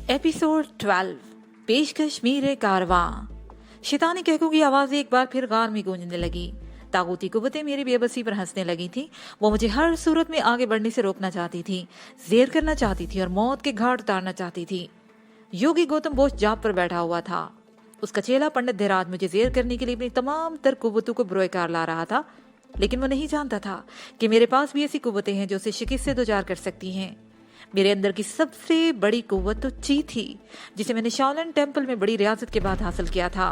Episode 12 पेशकश मीरे कारवां। शैतानी कहकों की आवाजें एक बार फिर गार में गूंजने लगी। तागूती कुव्वतें मेरी बेबसी पर हंसने लगी थी। वो मुझे हर सूरत में आगे बढ़ने से रोकना चाहती थी, जेर करना चाहती थी और मौत के घाट उतारना चाहती थी। योगी गौतम बोस जाप पर बैठा हुआ था। उसका चेला पंडित धीराज मुझे जेर करने के लिए अपनी तमाम तर कुव्वतों को ब्रोयकार ला रहा था, लेकिन वो नहीं जानता था कि मेरे पास भी ऐसी कुव्वतें हैं जो उसे शिकस्त से दो चार कर सकती हैं। मेरे अंदर की सबसे बड़ी कुव्वत तो ची थी, जिसे मैंने शाओलिन टेम्पल में बड़ी रियाजत के बाद हासिल किया था।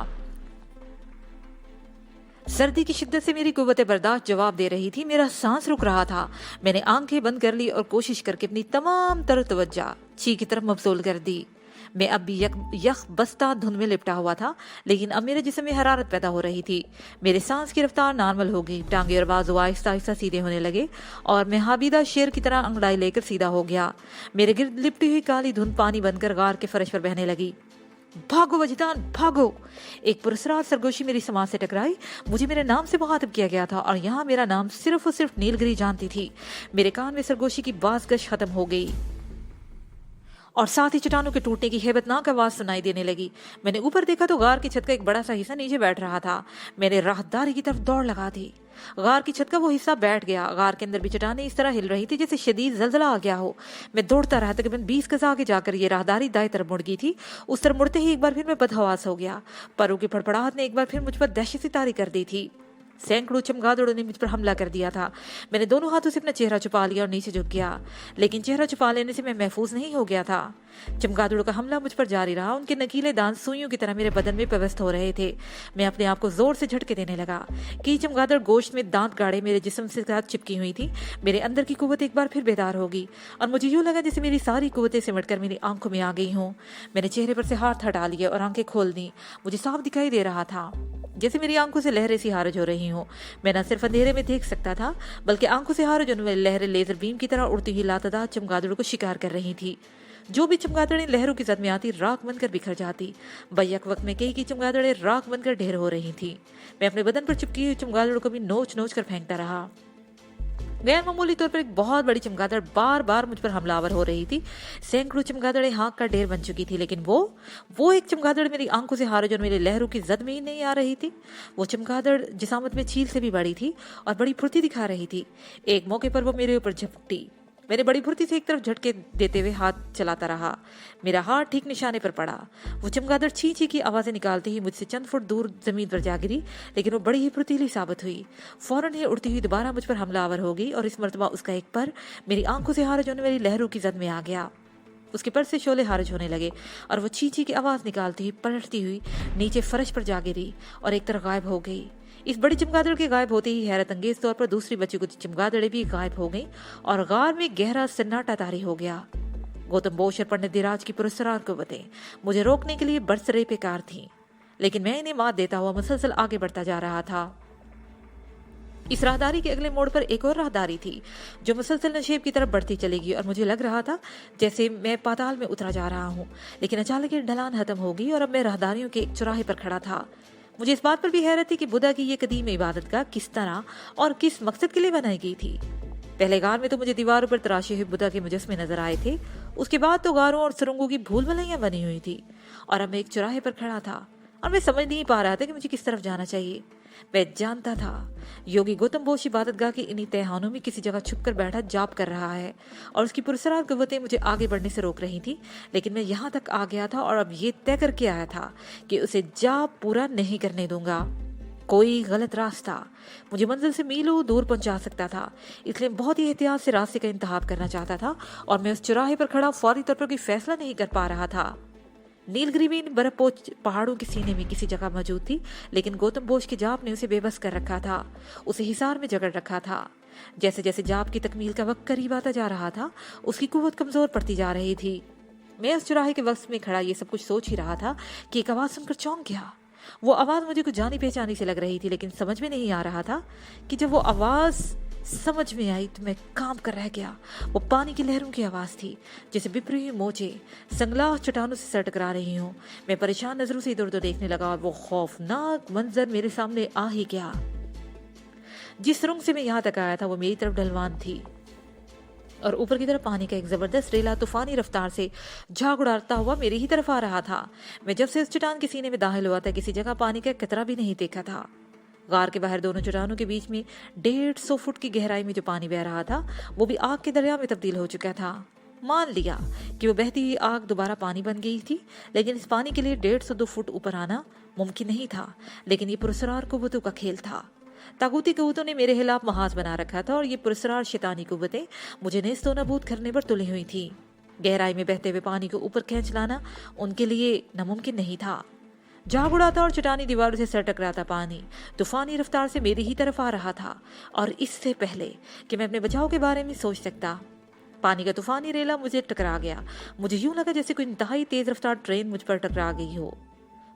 सर्दी की शिद्दत से मेरी कुव्वत बर्दाश्त जवाब दे रही थी। मेरा सांस रुक रहा था। मैंने आंखें बंद कर ली और कोशिश करके अपनी तमाम तर तवज्जो ची की तरफ मबसूल कर दी। मैं अब भी यख बस्ता धुंध में लिपटा हुआ था, लेकिन अब मेरे जिस्म में हरारत पैदा हो रही थी। मेरे सांस की रफ्तार नॉर्मल हो गई। टांगे और बाजू आहिस्ता आहिस्ता सीधे होने लगे और मैं हाबीदा शेर की तरह अंगड़ाई लेकर सीधा हो गया। मेरे गिर्द लिपटी हुई काली धुंध पानी बनकर गार के फर्श पर बहने लगी। भागो वजदान भागो! एक पुरस्कार सरगोशी मेरी समाज से टकराई। मुझे मेरे नाम से मुखातिब किया गया था और यहाँ मेरा नाम सिर्फ और सिर्फ नीलगिरी जानती थी। मेरे कान में सरगोशी की बाज़गश खत्म हो गई और साथ ही चट्टानों के टूटने की हेबतनाक आवाज सुनाई देने लगी। मैंने ऊपर देखा तो गार की छत का एक बड़ा सा हिस्सा नीचे बैठ रहा था। मैंने राहदारी की तरफ दौड़ लगा दी। गार की छत का वो हिस्सा बैठ गया। गार के अंदर भी चट्टानें इस तरह हिल रही थी जैसे शदीद जलजला आ गया हो। मैं दौड़ता रहा, तकरीबन 20 गज आगे जाकर ये राहदारी दाएं तरफ मुड़ गई थी। उस तरफ मुड़ते ही एक बार फिर मैं बदहवास हो गया। परों की फड़फड़ाहट ने एक बार फिर मुझ पर दहशत सी तारी कर दी थी। सैकड़ों चमगादड़ों ने मुझ पर हमला कर दिया था। मैंने दोनों हाथों से अपना चेहरा छुपा लिया और नीचे झुक गया, लेकिन चेहरा छुपा लेने से मैं महफूज नहीं हो गया था। चमगादड़ों का हमला मुझ पर जारी रहा। उनके नकीले दांत सुइयों की तरह मेरे बदन में पेवस्त हो रहे थे। मैं अपने आप को जोर से झटके देने लगा। कई चमगादड़ गोश्त में दांत गाड़े मेरे जिस्म से साथ चिपकी हुई थी। मेरे अंदर की कुव्वत एक बार फिर बेदार होगी और मुझे यूं लगा जैसे मेरी सारी कुव्वतें सिमटकर मेरी आंखों में आ गई हों। मैंने चेहरे पर से हाथ हटा लिए और आंखें खोल दी। मुझे साफ दिखाई दे रहा था जैसे मेरी आंखों से लहरें सी हारज हो रही हों। मैं न सिर्फ अंधेरे में देख सकता था, बल्कि आंखों से हारज होने वाली लहरें लेजर बीम की तरह उड़ती हुई लातादाद चमगादड़ों को शिकार कर रही थी। जो भी चमगादड़ें लहरों की जद में आती राख बनकर बिखर जाती। बैक वक्त में कई की चमगादड़ें राख बनकर ढेर हो रही थी। मैं अपने बदन पर चिपकी हुई चमगादड़ों को भी नोच नोच कर फेंकता रहा। गैर मामूली तौर पर एक बहुत बड़ी चमगादड़ बार बार मुझ पर हमलावर हो रही थी। सैकड़ों चमगादड़ें हाँक का ढेर बन चुकी थी, लेकिन वो एक चमगादड़ मेरी आंखों से हारज और मेरे लहरों की जद में ही नहीं आ रही थी। वो चमगादड़ जिसामत में चील से भी बड़ी थी और बड़ी फुर्ती दिखा रही थी। एक मौके पर वो मेरे ऊपर झपटी। मैंने बड़ी फुर्ती से एक तरफ झटके देते हुए हाथ चलाता रहा। मेरा हाथ ठीक निशाने पर पड़ा। वो चमगादड़ छी छी की आवाजें निकालती ही मुझसे चंद फुट दूर जमीन पर जा गिरी, लेकिन वो बड़ी ही फुर्तीली साबित हुई। फौरन ही उड़ती हुई दोबारा मुझ पर हमलावर हो गई और इस मर्तबा उसका एक पर मेरी आंखों से हारज होने वाली लहरों की जद में आ गया। उसके पर से शोले हारज होने लगे और वो छी छी की आवाज निकालती हुई पलटती हुई नीचे फर्श पर जा गिरी और एक तरफ गायब हो गई। इस बड़ी चमगादड़ के गायब होते ही हैरत अंगेज तौर पर दूसरी बची कुछ चमगादड़ें भी गायब हो गईं और गार में गहरा सन्नाटा तारी हो गया। गौतम बोस और पंडित धीराज की पुरस्कार कुव्वतें मुझे रोकने के लिए बरसरे बेकार थीं, लेकिन मैं इन्हें मात देता हुआ मुसलसल आगे बढ़ता जा रहा था। इस राहदारी के अगले मोड़ पर एक और राहदारी थी जो मुसलसल नशेब की तरफ बढ़ती चलेगी और मुझे लग रहा था जैसे मैं पाताल में उतरा जा रहा हूँ। लेकिन अचानक ये ढलान खत्म हो गई और अब मैं राहदारियों के एक चौराहे पर खड़ा था। मुझे इस बात पर भी हैरत थी कि बुद्धा की ये कदीम इबादत का किस तरह और किस मकसद के लिए बनाई गई थी। पहले गार में तो मुझे दीवारों पर तराशे हुए बुद्धा के मुजस्मे नजर आए थे। उसके बाद तो गारों और सुरंगों की भूल भुलैया बनी हुई थी और अब मैं एक चौराहे पर खड़ा था और मैं समझ नहीं पा रहा था कि मुझे किस तरफ जाना चाहिए। मैं जानता था योगी गौतम बोस इबादतगाह की इन्हीं तहखानों में किसी जगह छुप कर बैठा जाप कर रहा है और उसकी पुरस्कार कुव्वतें मुझे आगे बढ़ने से रोक रही थी। लेकिन मैं यहाँ तक आ गया था और अब ये तय करके आया था कि उसे जाप पूरा नहीं करने दूंगा। कोई गलत रास्ता मुझे मंजिल से मीलों दूर पहुंचा सकता था, इसलिए बहुत ही एहतियात से रास्ते का इंतखाब करना चाहता था और मैं उस चौराहे पर खड़ा फौरी तौर पर कोई फैसला नहीं कर पा रहा था। नीलगिरी में इन बर्फपोश पहाड़ों के सीने में किसी जगह मौजूद थी, लेकिन गौतम बोस के जाप ने उसे बेबस कर रखा था, उसे हिसार में जकड़ रखा था। जैसे जैसे जाप की तकमील का वक्त करीब आता जा रहा था, उसकी कुव्वत कमजोर पड़ती जा रही थी। मैं उस चौराहे के वक्त में खड़ा ये सब कुछ सोच ही रहा था कि एक आवाज सुनकर चौंक गया। वो आवाज मुझे कुछ जानी पहचानी से लग रही थी, लेकिन समझ में नहीं आ रहा था कि जब वो आवाज समझ में आई तो मैं काम कर रह गया। वो पानी की लहरों की आवाज़ थी, जैसे बिखरी हुई मोजे संगलाह चट्टानों से सर टकरा रही हूँ। मैं परेशान नजरों से इधर उधर देखने लगा और वो खौफनाक मंजर मेरे सामने आ ही गया। जिस सुरंग से मैं यहाँ तक आया था वो मेरी तरफ ढलवान थी और ऊपर की तरफ पानी का एक जबरदस्त रेला तूफानी रफ्तार से झाग उड़ाता हुआ मेरी ही तरफ आ रहा था। मैं जब से उस चट्टान के सीने में दाखिल हुआ था किसी जगह पानी का कतरा भी नहीं देखा था। गार के बाहर दोनों चट्टानों के बीच में 150 फुट की गहराई में जो पानी बह रहा था वो भी आग के दरिया में तब्दील हो चुका था। मान लिया कि वो बहती हुई आग दोबारा पानी बन गई थी, लेकिन इस पानी के लिए 150 फुट ऊपर आना मुमकिन नहीं था। लेकिन ये पुरस्कार कुव्वतों का खेल था। ताकूती कुव्वतों ने मेरे खिलाफ महाज बना रखा था और ये पुरस्कार शैतानी कुव्वतें मुझे नेस्तो नाबूद करने पर तुली हुई थी। गहराई में बहते हुए पानी को ऊपर खींच लाना उनके लिए नामुमकिन नहीं था। झाग उड़ाता और चट्टानी दीवारों से सर टकराता पानी तूफानी रफ्तार से मेरी ही तरफ आ रहा था और इससे पहले कि मैं अपने बचाव के बारे में सोच सकता, पानी का तूफानी रेला मुझे टकरा गया। मुझे यूं लगा जैसे कोई इंतहाई तेज रफ्तार ट्रेन मुझ पर टकरा गई हो।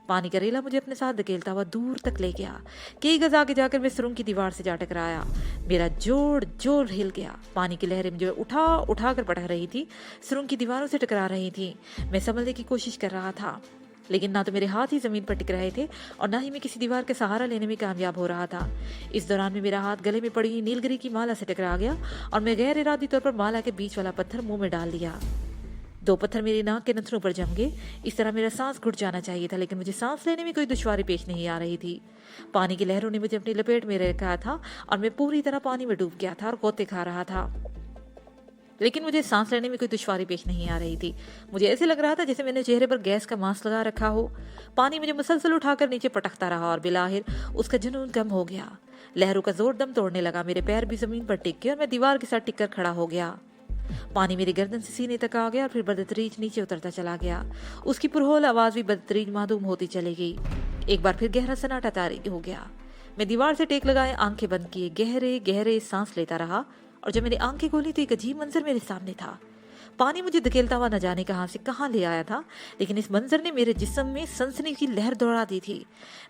पानी का रेला मुझे अपने साथ धकेलता हुआ दूर तक ले गया। कई गज आगे जाकर मैं सुरंग की दीवार से जा टकराया। मेरा जोर हिल गया। पानी की लहरें मुझे उठा कर पटक रही थी, सुरंग की दीवारों से टकरा रही थी। मैं संभलने की कोशिश कर रहा था, लेकिन ना तो मेरे हाथ ही जमीन पर टिक रहे थे और ना ही मैं किसी दीवार के सहारा लेने में कामयाब हो रहा था। इस दौरान में मेरा हाथ गले में पड़ी नीलगिरी की माला से टकरा गया और मैं गैर इरादी तौर पर माला के बीच वाला पत्थर मुंह में डाल दिया। 2 पत्थर मेरी नाक के नथनों पर जम गए। इस तरह मेरा सांस घुट जाना चाहिए था, लेकिन मुझे सांस लेने में कोई दुश्वारी पेश नहीं आ रही थी। पानी की लहरों ने मुझे अपनी लपेट में रखा था और मैं पूरी तरह पानी में डूब गया था और गोते खा रहा था, लेकिन मुझे सांस लेने में कोई दुश्वारी पेश नहीं आ रही थी। मुझे ऐसे लग रहा था जैसे मैंने चेहरे पर गैस का मास्क लगा रखा हो। पानी मुझे मुसलसल उठाकर नीचे पटकता रहा और बिलाहिर उसका जुनून कम हो गया। लहरों का जोर दम तोड़ने लगा। मेरे पैर भी जमीन पर टिक गए और मैं दीवार के साथ टिक कर खड़ा हो गया। पानी मेरी गर्दन से सीने तक आ गया और फिर बदतरीज नीचे उतरता चला गया। उसकी पुरहोल आवाज भी बदतरीज मादूम होती चली गई। एक बार फिर गहरा सन्नाटा तारी हो गया। मैं दीवार से टेक लगाए आंखें बंद किए गहरे गहरे सांस लेता रहा और जब मैंने आंखें खोली तो एक अजीब मंजर मेरे सामने था। पानी मुझे धकेलता हुआ न जाने कहां से कहां ले आया था, लेकिन इस मंजर ने मेरे जिस्म में सनसनी की लहर दौड़ा दी थी।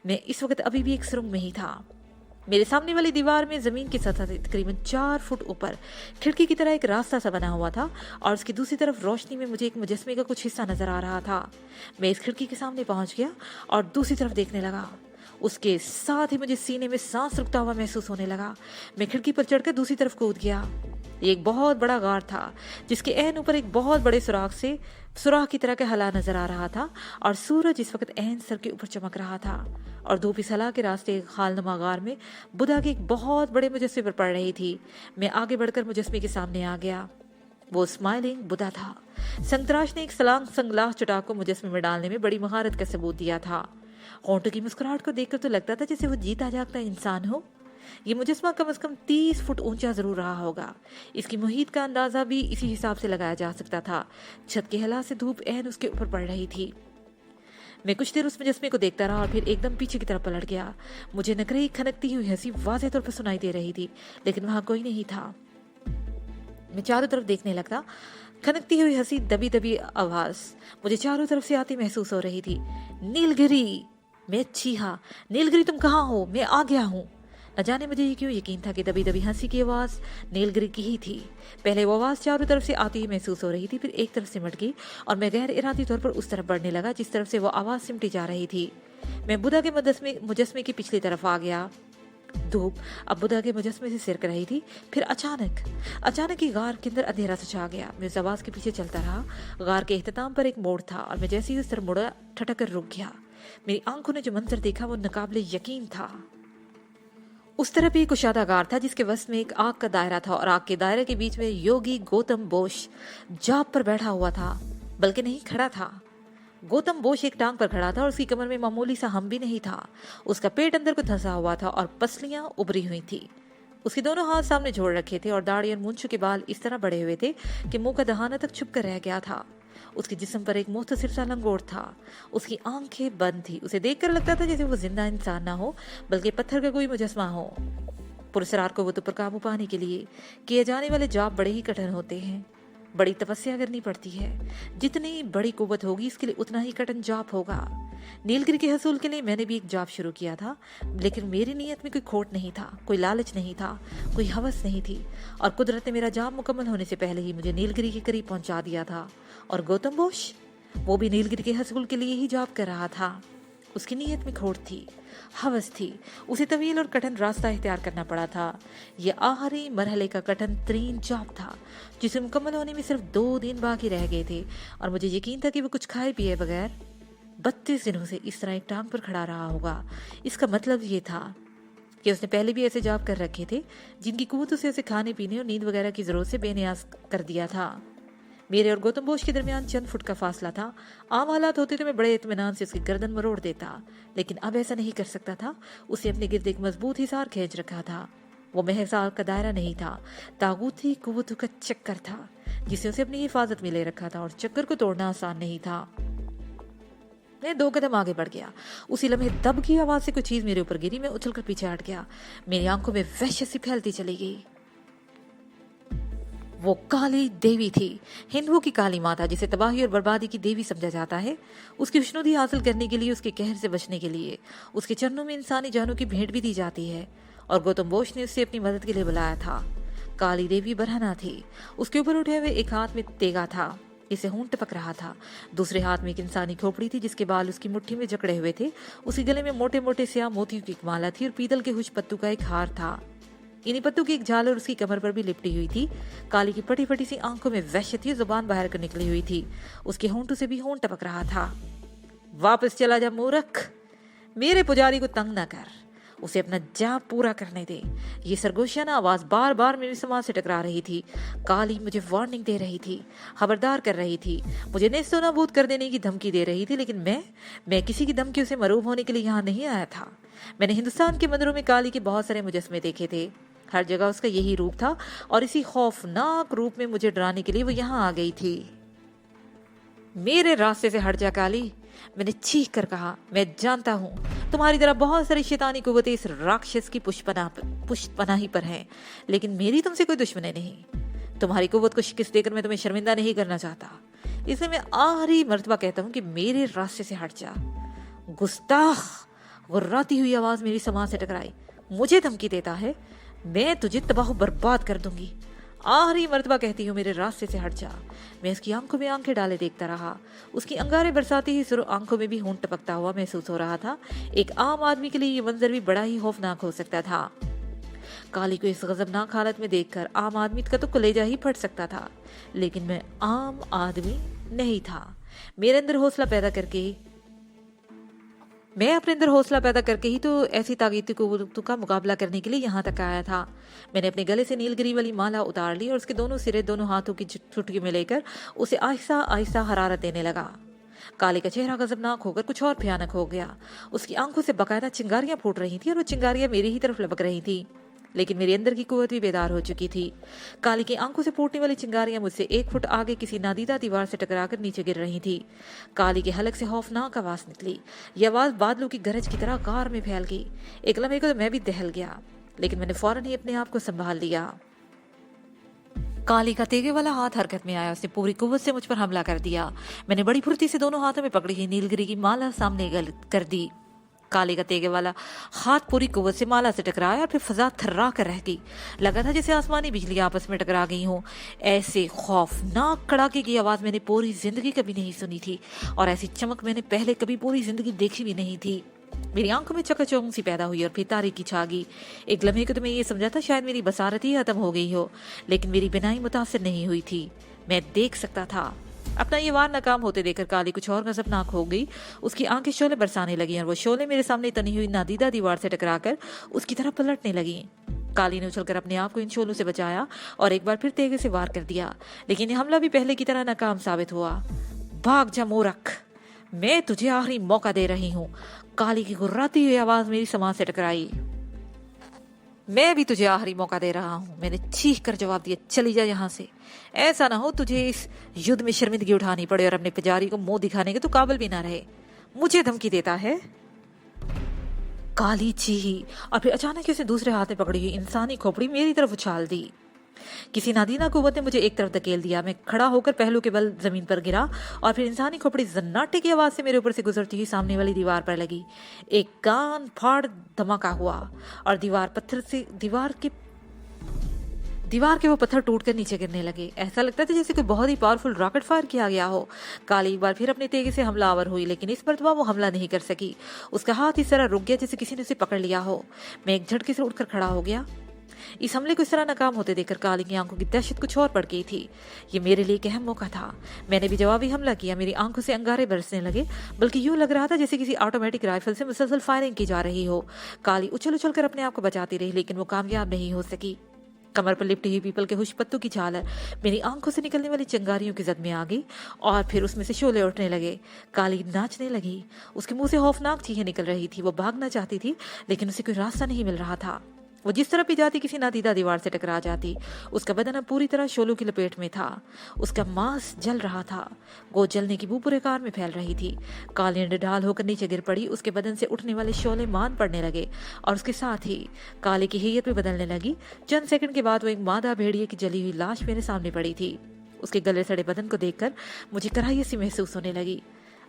मैं इस वक्त अभी भी एक सुरंग में ही था। मेरे सामने वाली दीवार में जमीन की सतह से तकरीबन 4 फुट ऊपर खिड़की की तरह एक रास्ता सा बना हुआ था और उसकी दूसरी तरफ रोशनी में मुझे एक मुजस्मे का कुछ हिस्सा नजर आ रहा था। मैं इस खिड़की के सामने पहुंच गया और दूसरी तरफ देखने लगा। उसके साथ ही मुझे सीने में सांस रुकता हुआ महसूस होने लगा। मैं खिड़की पर चढ़कर दूसरी तरफ कूद गया। एक बहुत बड़ा गार था जिसके ऐन ऊपर एक बहुत बड़े सुराख की तरह का हला नजर आ रहा था और सूरज इस वक्त ऐन सर के ऊपर चमक रहा था और धूप इस हला के रास्ते एक खालनुमा गार में बुद्धा के एक बहुत बड़े मुजस्मे पर पड़ रही थी। मैं आगे बढ़कर मुजस्मे के सामने आ गया। वो स्माइलिंग बुद्धा था। संतराश ने एक संगलाह चटाक को मुजस्मे में डालने में बड़ी महारत का सबूत दिया था। होंठों की मुस्कुराहट को देखकर तो लगता था जैसे वो जीता जागता इंसान हो। ये मुजस्मा कम से कम 30 फुट ऊंचा जरूर रहा होगा। इसकी मुहित का अंदाजा भी इसी हिसाब से लगाया जा सकता था। छत के हला से धूप ऐन उसके ऊपर पड़ रही थी। मैं कुछ देर उस मुजस्मे को देखता रहा और फिर एकदम पीछे की तरफ पलट गया। मुझे नकरे खनकती हुई हंसी वाज़ेह तौर पर सुनाई दे रही थी, लेकिन वहां कोई नहीं था। मैं चारों तरफ देखने लगा। खनकती हुई हंसी, दबी दबी आवाज मुझे चारों तरफ से आती महसूस हो रही थी। नीलगिरी! मैं चीहा, नीलगिरी तुम कहाँ हो? मैं आ गया हूँ। न जाने मुझे ये क्यों यकीन था कि दबी दबी हंसी की आवाज नीलगिरी की ही थी। पहले वो आवाज चारों तरफ से आती ही महसूस हो रही थी, फिर एक तरफ सिमट गई और मैं गैर इरादी तौर पर उस तरफ बढ़ने लगा जिस तरफ से वो आवाज सिमटी जा रही थी। मैं बुद्धा के मुजस्मे की पिछली तरफ आ गया। धूप अब बुद्धा के मुजस्मे से सिरक रही थी। फिर अचानक ही गार के अंदर अंधेरा सा छा गया। मैं उस आवाज के पीछे चलता रहा। गार के इख्तिताम पर एक मोड़ था और मैं जैसे ही उस तरफ मुड़ा ठटक कर रुक गया। मेरी आंखों ने जो मंजर देखा वो नाकाबिले यकीन था। उस तरफ एक कुशादा गार था जिसके वस्त में एक आग का दायरा था और आग के दायरे के बीच में योगी गौतम बोस जाप पर बैठा हुआ था, बल्कि नहीं, खड़ा था। गौतम बोस एक टांग पर खड़ा था और उसकी कमर में मामूली सा हम भी नहीं था। उसका पेट अंदर को धंसा हुआ था और पसलियां उभरी हुई थी। उसके दोनों हाथ सामने जोड़ रखे थे और दाढ़ी और मूंछों के बाल इस तरह बड़े हुए थे कि मुंह का दहाना तक छुप कर रह गया था। उसके जिस्म पर एक मुख्तसिर सा लंगोट था। उसकी आंखें बंद थी। उसे देखकर लगता था जैसे वो जिंदा इंसान ना हो, बल्कि पत्थर का कोई मुजस्मा हो। पुरस्कार को वो तो पर काबू पाने के लिए किए जाने वाले जाप बड़े ही कठिन होते हैं। बड़ी तपस्या करनी पड़ती है। जितनी बड़ी कुव्वत होगी इसके लिए उतना ही कठिन जाप होगा। नीलगिरी के हसूल के लिए मैंने भी एक जाप शुरू किया था, लेकिन मेरी नीयत में कोई खोट नहीं था, कोई लालच नहीं था, कोई हवस नहीं थी, और कुदरत ने मेरा जाप मुकम्मल होने से पहले ही मुझे नीलगिरी के करीब पहुंचा दिया था। और गौतम बोश, वो भी नीलगिरी के हसूल के लिए ही जाप कर रहा था। उसकी नीयत में खोट थी, हवस थी, उसे तवील और कठिन रास्ता इख्तियार करना पड़ा था। यह आखिरी मरहले का कठिन तरीन जाप था, जिसे मुकम्मल होने में सिर्फ 2 दिन बाकी रह गए थे, और मुझे यकीन था कि वो कुछ खाए पिए बगैर 32 दिनों से इस तरह एक टांग पर खड़ा रहा होगा। इसका मतलब ये था कि उसने पहले भी ऐसे जाप कर रखे थे, जिनकी कुव्वत उसे खाने पीने और नींद वगैरह की जरूरत से बेनियाज कर दिया था। मेरे और गौतम बोश के दरमियान चंद फुट का फासला था। आम हालात होते तो मैं बड़े इत्मीनान से उसकी गर्दन मरोड़ देता, लेकिन अब ऐसा नहीं कर सकता था। उसे अपने गिर्द एक मजबूत हिसार खींच रखा था। वो महसार का दायरा नहीं था, तागूती कुव्वतों का चक्कर था, जिसे उसे अपनी हिफाजत में ले रखा था, और चक्कर को तोड़ना आसान नहीं था। मैं 2 कदम आगे बढ़ गया। उसी लम्हे दब की आवाज से कोई चीज मेरे ऊपर गिरी। मैं उछलकर पीछे हट गया। मेरी आंखों में वहशत सी फैलती चली गई। वो काली देवी थी, हिंदुओं की काली माता, जिसे तबाही और बर्बादी की देवी समझा जाता है। उसकी विष्णुदी हासिल करने के लिए, उसके कहर से बचने के लिए, उसके चरणों में इंसानी जानों की भेंट भी दी जाती है, और गौतम बोश ने उससे अपनी मदद के लिए बुलाया था। काली देवी बरहना थी। उसके ऊपर उठे हुए एक हाथ में तेगा था, इसे खून टपक रहा था। दूसरे हाथ में एक इंसानी खोपड़ी थी, जिसके बाल उसकी मुट्ठी में जकड़े हुए थे। उसके गले में मोटे मोटे स्याह मोतियों की एक माला थी, और पीतल के खुश पत्तों का एक हार था। इन्हीं पत्तों की एक झालर उसकी कमर पर भी लिपटी हुई थी। काली की फटी फटी सी आंखों में वहशत थी, जुबान बाहर कर निकली हुई थी। उसके होंठों से भी होंठ टपक रहा था। वापस चला जा मूर्ख, मेरे पुजारी को तंग ना कर, उसे अपना जाप पूरा करने दे। ये सरगोशियाना आवाज बार बार मेरी समाज से टकरा रही थी। काली मुझे वार्निंग दे रही थी, खबरदार कर रही थी, मुझे नेस्तो नाबूद कर देने की धमकी दे रही थी। लेकिन मैं किसी की धमकी से मरूब होने के लिए यहाँ नहीं आया था। मैंने हिंदुस्तान के मंदिरों में काली के बहुत सारे मुजस्मे देखे थे। हर जगह उसका यही रूप था, और इसी खौफनाक रूप में मुझे डराने के लिए वो यहाँ आ गई थी। मेरे रास्ते से हट जा काली, मैंने चीख कर कहा। मैं जानता हूँ तुम्हारी तरह बहुत सारी शैतानी कुव्वतें इस राक्षस की पुष्पनाही पर हैं, लेकिन मेरी तुमसे कोई दुश्मनी नहीं। तुम्हारी कुव्वत को शिकस्त देकर मैं तुम्हें शर्मिंदा नहीं करना चाहता, इसलिए मैं आखिरी मर्तबा कहता हूँ कि मेरे रास्ते से हट जा। गुस्ताख, गुर्राती हुई आवाज मेरी समाज से टकराई। मुझे धमकी देता है? मैं तुझे तबाह बर्बाद कर दूंगी। आखिरी मर्तबा कहती हूँ, मेरे रास्ते से हट जा। मैं उसकी आंखों में आंखें डाले देखता रहा। उसकी अंगारे बरसाती ही सुर्ख आंखों में भी होंठ टपकता हुआ महसूस हो रहा था। एक आम आदमी के लिए ये मंजर भी बड़ा ही खौफनाक हो सकता था। काली को इस गजबनाक हालत में देखकर आम आदमी का तो कलेजा ही फट सकता था, लेकिन मैं आम आदमी नहीं था। मेरे अंदर हौसला पैदा करके मैं अपने अंदर हौसला पैदा करके ही तो ऐसी ताकती कुव्वतों का मुकाबला करने के लिए यहाँ तक आया था। मैंने अपने गले से नीलगिरी वाली माला उतार ली और उसके दोनों सिरे दोनों हाथों की चुटकी में लेकर उसे आहिस्ता आहिस्ता हरारत देने लगा। काले का चेहरा गजबनाक होकर कुछ और भयानक हो गया। उसकी आंखों से बकायदा चिंगारियां फूट रही थी, और वो चिंगारियां मेरी ही तरफ लपक रही थी, लेकिन मेरे अंदर की कुव्वत भी बेदार हो चुकी थी। काली की आंखों से फूटने वाली चिंगारियां मुझसे 1 फुट आगे किसी नादीदा दीवार से टकराकर नीचे गिर रही थी। काली के हलक से खौफनाक आवाज निकली। यह आवाज बादलों की गरज की तरह कार में फैल गई। एक लम्हे को तो मैं भी दहल गया, लेकिन मैंने फौरन ही अपने आप को संभाल लिया। काली का तेगे वाला हाथ हरकत में आया। उसने पूरी कुव्वत से मुझ पर हमला कर दिया। मैंने बड़ी फुर्ती से दोनों हाथों में पकड़ी हुई नीलगिरी की माला सामने कर दी। काली का तेगे वाला हाथ पूरी कुव्वत से माला से टकराया और फिर फजा थर्रा कर रह गई। लगा था जैसे आसमानी बिजली आपस में टकरा गई हो। ऐसे खौफनाक कड़ाके की आवाज मैंने पूरी जिंदगी कभी नहीं सुनी थी, और ऐसी चमक मैंने पहले कभी पूरी जिंदगी देखी भी नहीं थी। मेरी आंखों में चकाचौंध सी पैदा हुई और फिर तारीकी छा गई। एक लम्हे को तो मैं ये समझा था शायद मेरी बसारत ही खत्म हो गई हो, लेकिन मेरी बिनाई मुतासिर नहीं हुई थी। मैं देख सकता था। अपना ये वार नाकाम होते देखकर काली कुछ और गजबनाक हो गई। उसकी आंखें शोले बरसाने लगी और वो शोले मेरे सामने तनी हुई नादीदा दीवार से टकराकर उसकी तरफ पलटने लगी। काली ने उछलकर अपने आप को इन शोलों से बचाया और एक बार फिर तेगे से वार कर दिया, लेकिन ये हमला भी पहले की तरह नाकाम साबित हुआ। भाग जा मूर्ख, मैं तुझे आखिरी मौका दे रही हूँ। काली की गुर्राती हुई आवाज मेरी समाज से टकराई। मैं भी तुझे आखिरी मौका दे रहा हूँ, मैंने चीख कर जवाब दिया। चली जा यहाँ से, ऐसा ना हो तुझे इस युद्ध में शर्मिंदगी उठानी पड़े और अपने पुजारी को मुंह दिखाने के तो काबिल भी ना रहे। मुझे धमकी देता है? काली चीही और फिर अचानक उसे दूसरे हाथ में पकड़ी हुई इंसानी खोपड़ी मेरी तरफ उछाल दी। किसी नादीना कुव्वत ने मुझे एक तरफ धकेल दिया। मैं खड़ा होकर पहलू के बल जमीन पर गिरा और फिर इंसानी खोपड़ी जन्नाटे की आवाज से मेरे ऊपर से गुजरती हुई सामने वाली दीवार पर लगी। एक कान फाड़ धमाका हुआ और दीवार के वो पत्थर टूटकर नीचे गिरने लगे। ऐसा लगता था जैसे कोई बहुत ही पावरफुल रॉकेट फायर किया गया हो। काली एक बार फिर अपनी तेजी से हमलावर हुई, लेकिन इस मर्तबा वो हमला नहीं कर सकी। उसका हाथ इस तरह रुक गया जैसे किसी ने उसे पकड़ लिया हो। मैं एक झटके से उठकर खड़ा हो गया। इस हमले को इस तरह नाकाम होते देखकर काली की आंखों की दहशत कुछ और बढ़ गई थी। ये मेरे लिए एक अहम मौका था। मैंने भी जवाबी हमला किया। मेरी आंखों से अंगारे बरसने लगे, बल्कि यूं लग रहा था जैसे किसी ऑटोमेटिक राइफल से मुसलसल फायरिंग की जा रही हो। काली उछल उछल कर अपने आप को बचाती रही, लेकिन वो कामयाब नहीं हो सकी। कमर पर लिपटी हुई पीपल के खुश पत्तों की झालर मेरी आंखों से निकलने वाली चिंगारियों की जद में आ गई और फिर उसमें से शोले उठने लगे। काली नाचने लगी। उसके मुंह से खौफनाक चीखें निकल रही थी। वो भागना चाहती थी, लेकिन उसे कोई रास्ता नहीं मिल रहा था। वो जिस तरफ भी जाती किसी नादीदा दीवार से टकरा जाती। उसका बदन अब पूरी तरह शोलों की लपेट में था। उसका मांस जल रहा था। वो जलने की बू पूरे कार में फैल रही थी। काली निढाल होकर नीचे गिर पड़ी। उसके बदन से उठने वाले शोले मान पड़ने लगे और उसके साथ ही काली की हैयत भी बदलने लगी। चंद सेकंड के बाद वो एक मादा भेड़िए की जली हुई लाश मेरे सामने पड़ी थी। उसके गले सड़े बदन को देखकर मुझे कराहियत सी महसूस होने लगी।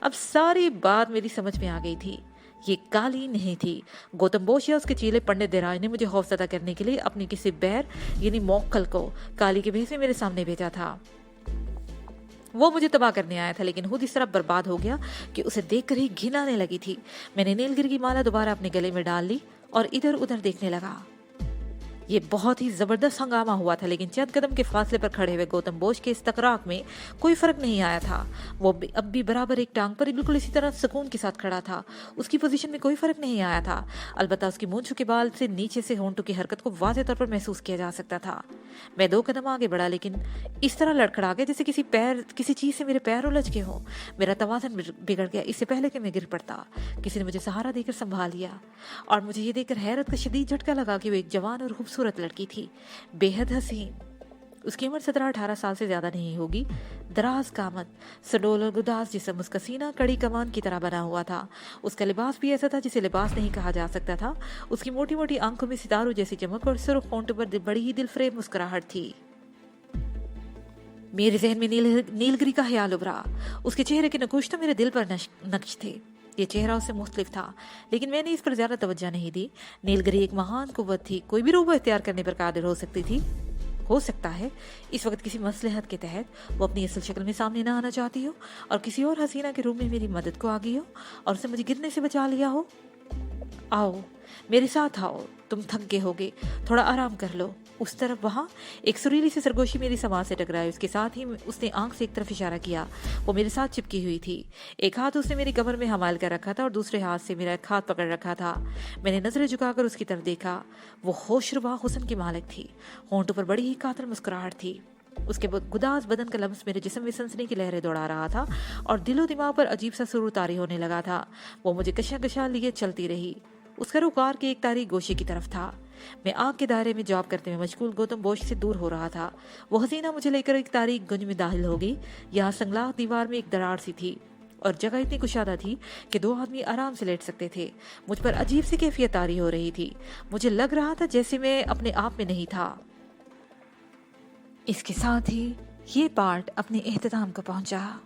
अब सारी बात मेरी समझ में आ गई थी। ये काली नहीं थी। गौतम बोस या उसके चीले पंडित देराज ने मुझे खौफजदा करने के लिए अपनी किसी बैर यानी मौक्कल को काली के भेष में मेरे सामने भेजा था। वो मुझे तबाह करने आया था, लेकिन खुद इस तरह बर्बाद हो गया कि उसे देखकर ही घिन आने लगी थी। मैंने नीलगिरी की माला दोबारा अपने गले में डाल ली और इधर उधर देखने लगा। ये बहुत ही जबरदस्त हंगामा हुआ था, लेकिन चंद कदम के फासले पर खड़े हुए गौतम बोस के इस तकराक में कोई फर्क नहीं आया था। वो अब भी बराबर एक टांग पर बिल्कुल इसी तरह सुकून के साथ खड़ा था। उसकी पोजीशन में कोई फर्क नहीं आया था। अलबत्ता उसकी मूंछों के बाल से नीचे से होंठों की हरकत को वाज़ेह तौर पर महसूस किया जा सकता था। मैं 2 कदम आगे बढ़ा, लेकिन इस तरह लड़खड़ा गया जैसे किसी चीज से मेरे पैर उलझ के हो। मेरा तवाज़ुन बिगड़ गया। इससे पहले कि मैं गिर पड़ता, किसी ने मुझे सहारा देकर संभाल लिया और मुझे ये देखकर हैरत का शदीद झटका लगा कि वो एक जवान और खूबसूरत लड़की थी, बेहद हसीन। उसकी उम्र 17-18 साल से ज्यादा नहीं होगी। दराज कामत, सडोल और गुदास जिसम, उसका सीना कड़ी कमान की तरह बना हुआ था। उसका लिबास भी ऐसा था जिसे लिबास नहीं कहा जा सकता था। उसकी मोटी मोटी आंखों में सितारों जैसी चमक और सुर्ख होंठों पर बड़ी ही दिलफरेब मुस्कुराहट थी। मेरे जहन में नीलगिरी का ख्याल उभरा। उसके चेहरे के नकुश तो मेरे दिल पर नक्श थे। ये चेहरा उससे मुख्तलिफ था, लेकिन मैंने इस पर ज्यादा तवज्जो नहीं दी। नीलगिरी एक महान कुव्वत थी। कोई भी रूबा इख्तियार करने पर कादिर हो सकती थी। हो सकता है इस वक्त किसी मसलहत के तहत वो अपनी असल शक्ल में सामने ना आना चाहती हो और किसी और हसीना के रूप में मेरी मदद को आ गई हो और उसे मुझे गिरने से बचा लिया हो। आओ मेरे साथ आओ, तुम थक गए होगे, थोड़ा आराम कर लो। उस तरफ वहां एक सुरीली सी सरगोशी मेरी समाज से टकराई। उसके साथ ही उसने आंख से एक तरफ इशारा किया। वो मेरे साथ चिपकी हुई थी। एक हाथ उसने मेरी कमर में हमाल कर रखा था और दूसरे हाथ से मेरा एक हाथ पकड़ रखा था। मैंने नजरें झुकाकर उसकी तरफ देखा। वो होशरुबा हुस्न की मालिक थी। होंठों पर बड़ी ही कातिल मुस्कुराहट थी। उसके गुदास बदन का लम्स मेरे जिस्म में सनसनी की लहरें दौड़ा रहा था और दिलो दिमाग पर अजीब सा सुरूर तारी होने लगा था। वो मुझे कशा लिए चलती रही। उसका रुख कार के एक तारीख गोशे की तरफ था। मैं आग के दायरे में जॉब करते हुए मशगूल गौतम बोस से दूर हो रहा था। वो हसीना मुझे लेकर एक तारीख गुंज में दाखिल हो गई। यहाँ संगलाख दीवार में एक दरार सी थी और जगह इतनी कुशादा थी कि 2 आदमी आराम से लेट सकते थे। मुझ पर अजीब सी कैफियत तारी हो रही थी। मुझे लग रहा था जैसे मैं अपने आप में नहीं था। इसके साथ ही ये पार्ट अपने इख्तिताम को पहुंचा।